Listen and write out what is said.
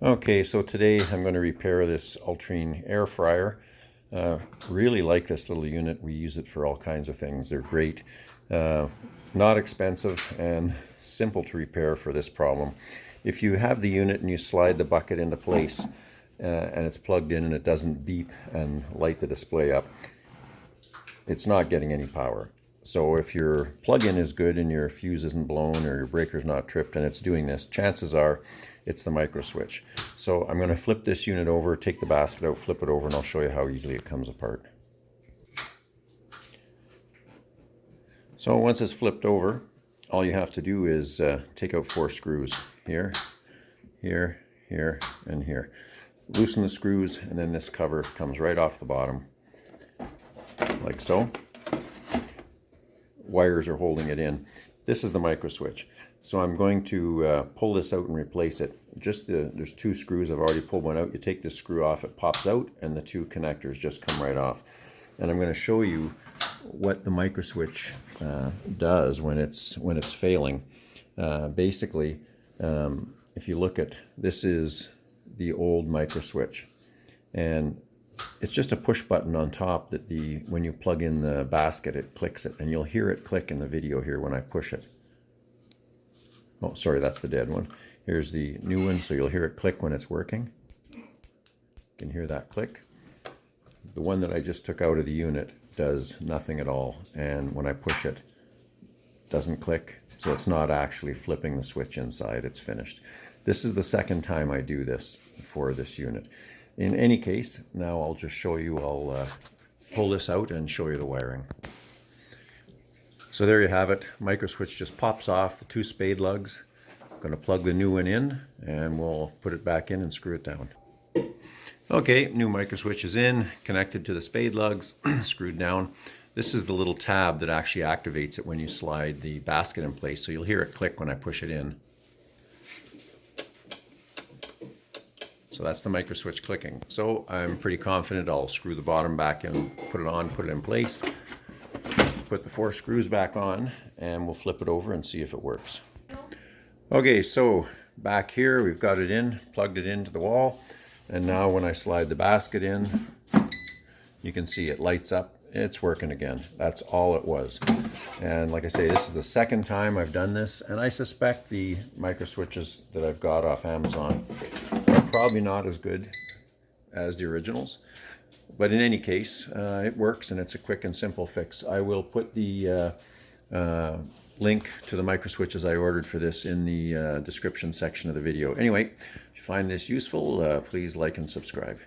Okay, so today I'm going to repair this Ultrine air fryer. Really like this little unit. We use it for all kinds of things. They're great, not expensive, and simple to repair for this problem. If you have the unit and you slide the bucket into place and it's plugged in and it doesn't beep and light the display up, it's not getting any power. So if your plug-in is good and your fuse isn't blown or your breaker's not tripped and it's doing this, chances are it's the microswitch. So I'm going to flip this unit over, take the basket out, flip it over, and I'll show you how easily it comes apart. So once it's flipped over, all you have to do is take out 4 screws. Here, here, here, and here. Loosen the screws, and then this cover comes right off the bottom, like so. Wires are holding it in. This is the microswitch. So I'm going to pull this out and replace it. There's 2 screws. I've already pulled one out. You take this screw off, it pops out, and the 2 connectors just come right off. And I'm going to show you what the microswitch does when it's failing. Basically, if you look at this, is the old microswitch, and it's just a push button on top that when you plug in the basket, it clicks it, and you'll hear it click in the video here when I push it. Oh, sorry, that's the dead one. Here's the new one, so you'll hear it click when it's working. You can hear that click. The one that I just took out of the unit does nothing at all, and when I push it, it doesn't click, so it's not actually flipping the switch inside. It's finished. This is the second time I do this for this unit. In any case, now I'll just show you, I'll pull this out and show you the wiring. So there you have it. Microswitch just pops off, the 2 spade lugs. I'm going to plug the new one in and we'll put it back in and screw it down. Okay, new microswitch is in, connected to the spade lugs, screwed down. This is the little tab that actually activates it when you slide the basket in place, so you'll hear it click when I push it in. So that's the microswitch clicking. So I'm pretty confident I'll screw the bottom back in, put it on, put it in place, put the 4 screws back on, and we'll flip it over and see if it works. Okay, so back here we've got it in, plugged it into the wall, and now when I slide the basket in, you can see it lights up. It's working again. That's all it was. And like I say, this is the second time I've done this, and I suspect the microswitches that I've got off Amazon are probably not as good as the originals. But in any case, it works, and it's a quick and simple fix. I will put the link to the microswitches I ordered for this in the description section of the video. Anyway, if you find this useful, please like and subscribe.